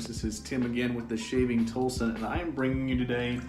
viewers, this is Tim again with the Shaving Tolson, and I am bringing you today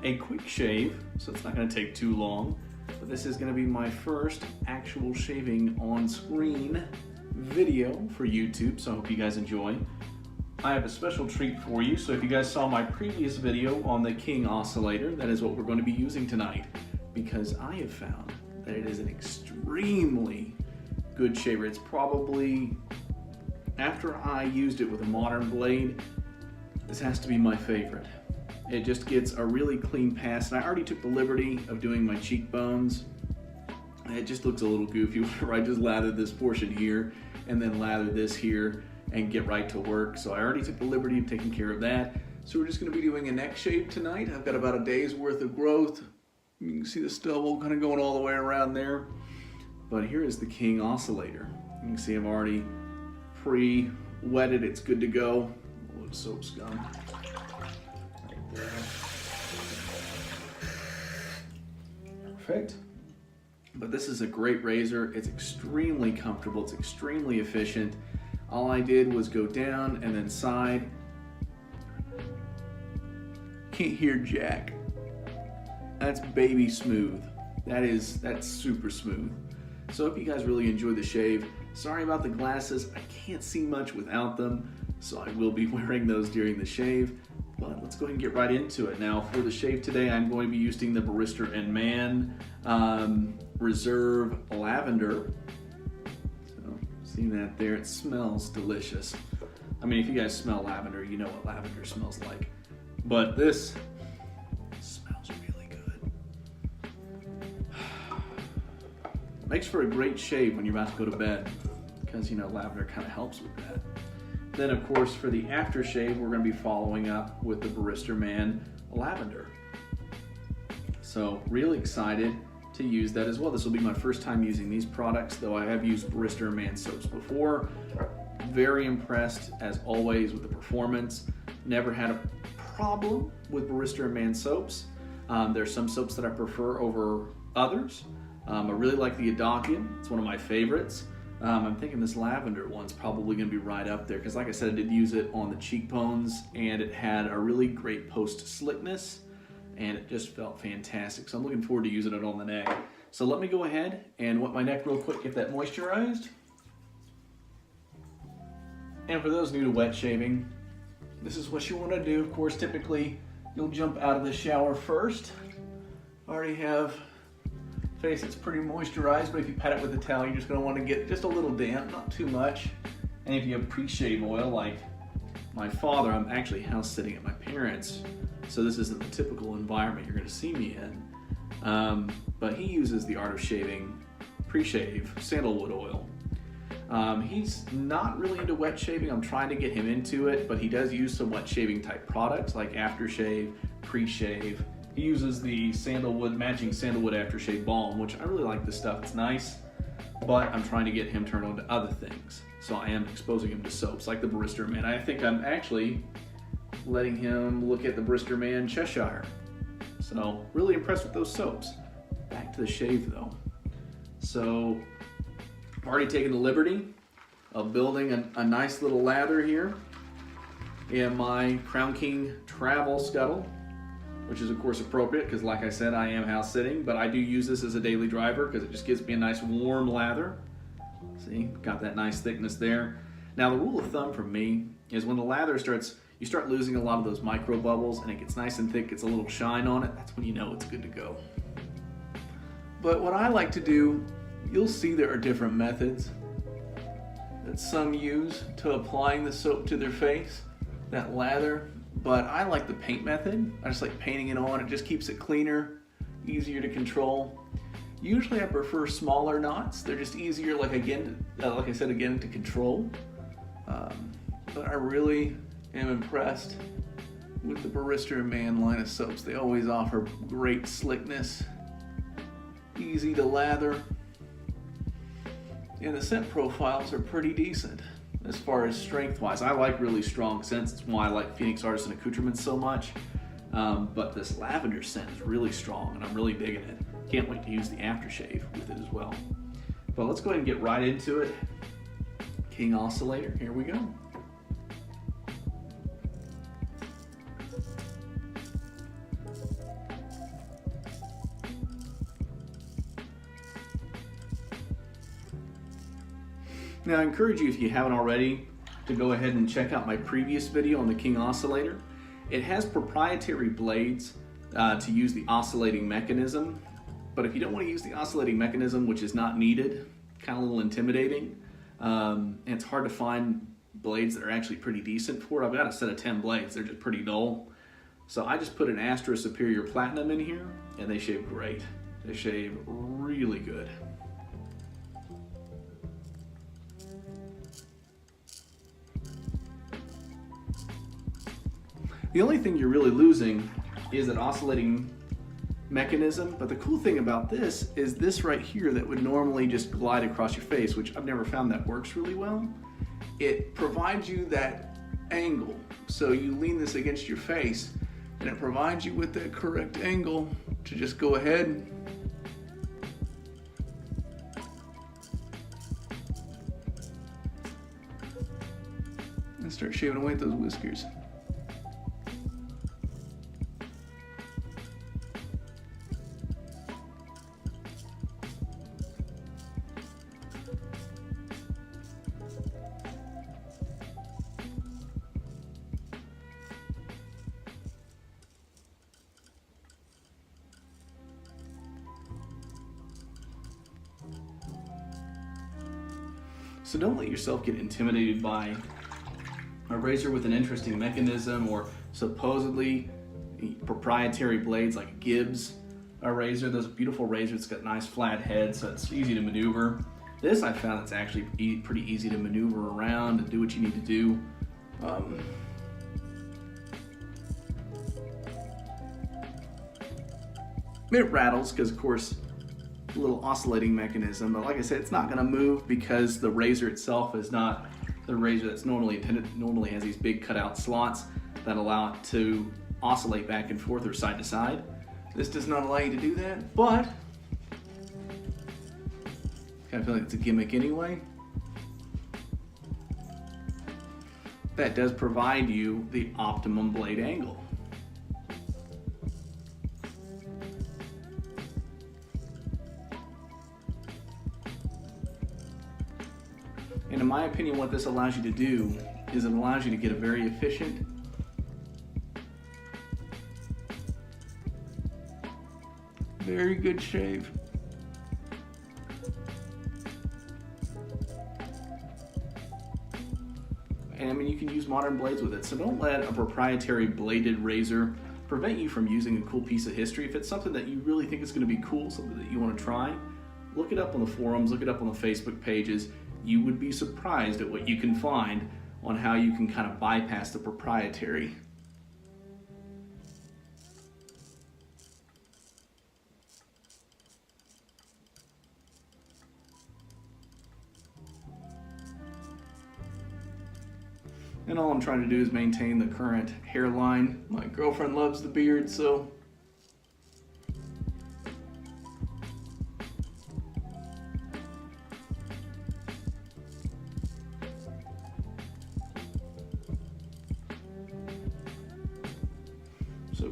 a quick shave, so it's not going to take too long, but this is going to be my first actual shaving on screen video for YouTube, so I hope you guys enjoy. I have a special treat for you, so if you guys saw my previous video on the King Oscillator, that is what we're going to be using tonight, because I have found that it is an extremely good shaver. It's probably, after I used it with a modern blade, this has to be my favorite. It just gets a really clean pass, and I already took the liberty of doing my cheekbones. It just looks a little goofy whenever I just lather this portion here and then lather this here and get right to work. So I already took the liberty of taking care of that. So we're just going to be doing a neck shave tonight. I've got about a day's worth of growth. You can see the stubble kind of going all the way around there. But here is the King Oscillator. You can see I've already pre-wetted. It's good to go. A little soap scum. Right there. Perfect. But this is a great razor. It's extremely comfortable. It's extremely efficient. All I did was go down and then side. Can't hear jack. That's baby smooth. That's super smooth. So I hope you guys really enjoy the shave. Sorry about the glasses. I can't see much without them, so I will be wearing those during the shave. But let's go ahead and get right into it. Now for the shave today, I'm going to be using the Barrister Mann Reserve Lavender. So see that there? It smells delicious. I mean, if you guys smell lavender, you know what lavender smells like. But this smells really good. Makes for a great shave when you're about to go to bed, because you know lavender kind of helps with that. Then of course for the aftershave, we're going to be following up with the Barrister Mann Lavender. So really excited to use that as well. This will be my first time using these products, though I have used Barrister Mann soaps before. Very impressed as always with the performance. Never had a problem with Barrister Mann soaps. There's some soaps that I prefer over others. I really like the Adakian. It's one of my favorites. I'm thinking this lavender one's probably going to be right up there, because like I said, I did use it on the cheekbones and it had a really great post slickness and it just felt fantastic. So I'm looking forward to using it on the neck. So let me go ahead and wet my neck real quick, get that moisturized. And for those new to wet shaving, this is what you want to do. Of course, typically you'll jump out of the shower first. Already have face that's pretty moisturized, but if you pat it with a towel, you're just going to want to get just a little damp, not too much. And if you have pre-shave oil like my father, I'm actually house sitting at my parents', so this isn't the typical environment you're going to see me in. But he uses the Art of Shaving pre-shave sandalwood oil. He's not really into wet shaving. I'm trying to get him into it, but he does use some wet shaving type products like aftershave, pre-shave. He uses the sandalwood, matching sandalwood aftershave balm, which I really like this stuff. It's nice, but I'm trying to get him turned on to other things. So I am exposing him to soaps like the Barrister Mann. I think I'm actually letting him look at the Barrister Mann Cheshire. So really impressed with those soaps. Back to the shave though. So I've already taken the liberty of building a nice little lather here in my Crown King travel scuttle, which is of course appropriate because like I said, I am house sitting, but I do use this as a daily driver because it just gives me a nice warm lather. See, got that nice thickness there. Now the rule of thumb for me is when the lather starts, you start losing a lot of those micro bubbles and it gets nice and thick, gets a little shine on it, that's when you know it's good to go. But what I like to do, you'll see there are different methods that some use to applying the soap to their face, that lather. But I like the paint method. I just like painting it on. It just keeps it cleaner, easier to control. Usually I prefer smaller knots. They're just easier, like I said again, to control. But I really am impressed with the Barrister Mann line of soaps. They always offer great slickness, easy to lather, and the scent profiles are pretty decent. As far as strength-wise, I like really strong scents. It's why I like Phoenix Artisan Accoutrements so much. But this lavender scent is really strong, and I'm really digging it. Can't wait to use the aftershave with it as well. But let's go ahead and get right into it. King Oscillator, here we go. Now I encourage you, if you haven't already, to go ahead and check out my previous video on the King Oscillator. It has proprietary blades to use the oscillating mechanism, but if you don't want to use the oscillating mechanism, which is not needed, kind of a little intimidating, and it's hard to find blades that are actually pretty decent for it. I've got a set of 10 blades, they're just pretty dull. So I just put an Astra Superior Platinum in here, and they shave great. They shave really good. The only thing you're really losing is an oscillating mechanism, but the cool thing about this is this right here that would normally just glide across your face, which I've never found that works really well. It provides you that angle. So you lean this against your face and it provides you with that correct angle to just go ahead and start shaving away at those whiskers. So don't let yourself get intimidated by a razor with an interesting mechanism or supposedly proprietary blades like Gibbs, a razor. There's a beautiful razor. It's got nice flat head, so it's easy to maneuver. This I found it's actually pretty easy to maneuver around and do what you need to do. It rattles because, of course, a little oscillating mechanism, but like I said, it's not going to move because the razor itself is not the razor that's normally intended. It normally has these big cutout slots that allow it to oscillate back and forth or side to side. This does not allow you to do that, but I kind of feel like it's a gimmick anyway. That does provide you the optimum blade angle. And in my opinion, what this allows you to do is it allows you to get a very efficient, very good shave. And I mean, you can use modern blades with it, so don't let a proprietary bladed razor prevent you from using a cool piece of history. If it's something that you really think is going to be cool, something that you want to try, look it up on the forums, look it up on the Facebook pages. You would be surprised at what you can find on how you can kind of bypass the proprietary. And all I'm trying to do is maintain the current hairline. My girlfriend loves the beard, so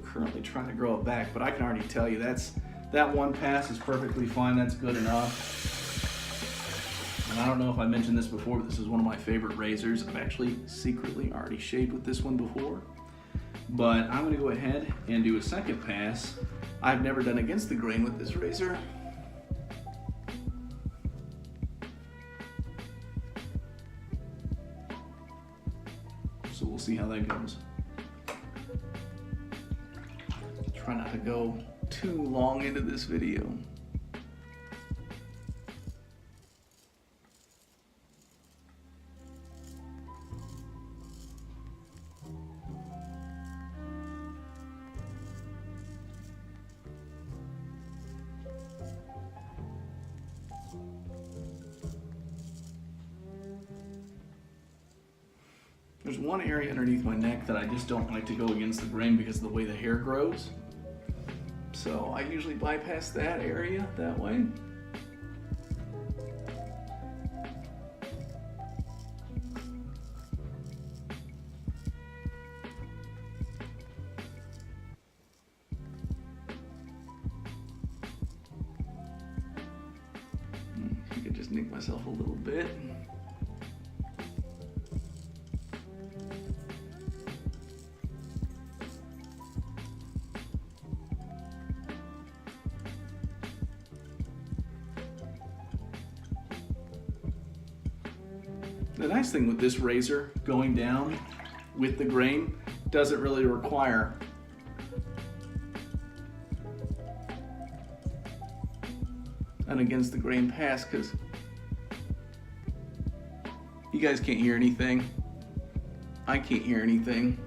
currently trying to grow it back, but I can already tell you that one pass is perfectly fine. That's good enough. And I don't know if I mentioned this before, but this is one of my favorite razors. I've actually secretly already shaved with this one before, but I'm going to go ahead and do a second pass. I've never done against the grain with this razor. So we'll see how that goes. Try not to go too long into this video. There's one area underneath my neck that I just don't like to go against the grain because of the way the hair grows. So I usually bypass that area that way. I could just nick myself a little bit. The nice thing with this razor going down with the grain doesn't really require an against the grain pass, because you guys can't hear anything. I can't hear anything.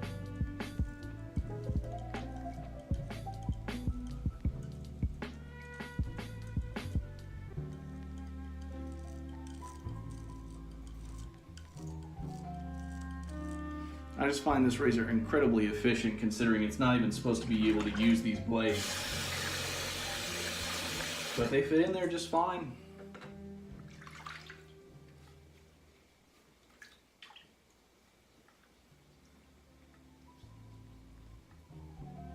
I just find this razor incredibly efficient, considering it's not even supposed to be able to use these blades. But they fit in there just fine.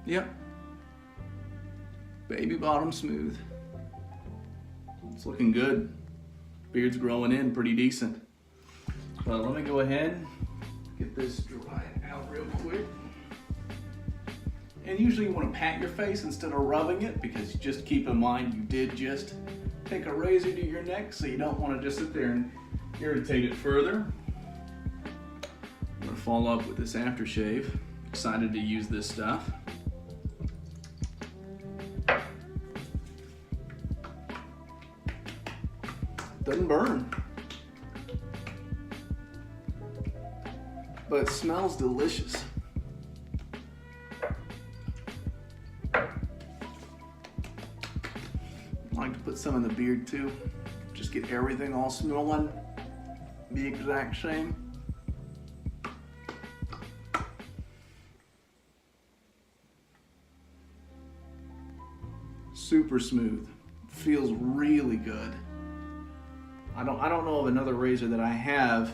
Yep. Baby bottom smooth. It's looking good. Beard's growing in pretty decent. But let me go ahead, get this dried out real quick. And usually you want to pat your face instead of rubbing it, because just keep in mind you did just take a razor to your neck, so you don't want to just sit there and irritate it further. I'm going to follow up with this aftershave. Excited to use this stuff. Doesn't burn, but it smells delicious. I like to put some in the beard too. Just get everything all smelling the exact same. Super smooth. Feels really good. I don't know of another razor that I have.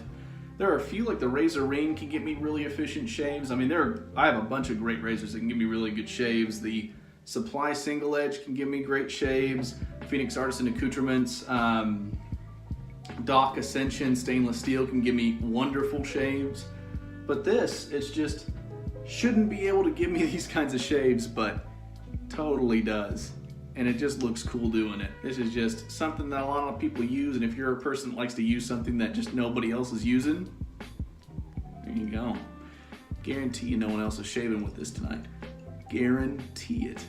There are a few, like the Razor Ring can get me really efficient shaves. I mean, I have a bunch of great razors that can give me really good shaves. The Supply Single Edge can give me great shaves. Phoenix Artisan Accoutrements, Dock Ascension Stainless Steel can give me wonderful shaves. But this, it's just, shouldn't be able to give me these kinds of shaves, but totally does. And it just looks cool doing it. This is just something that a lot of people use, and if you're a person that likes to use something that just nobody else is using, there you go. Guarantee you no one else is shaving with this tonight. Guarantee it.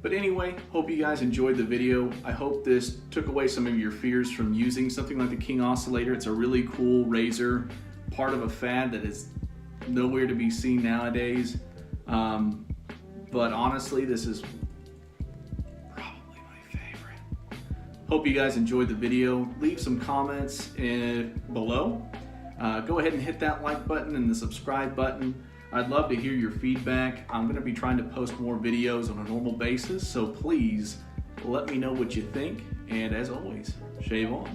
But anyway, hope you guys enjoyed the video. I hope this took away some of your fears from using something like the King Oscillator. It's a really cool razor, part of a fad that is nowhere to be seen nowadays. But honestly, this is hope you guys enjoyed the video. Leave some comments below. Go ahead and hit that like button and the subscribe button. I'd love to hear your feedback. I'm going to be trying to post more videos on a normal basis, so please let me know what you think. And as always, shave on.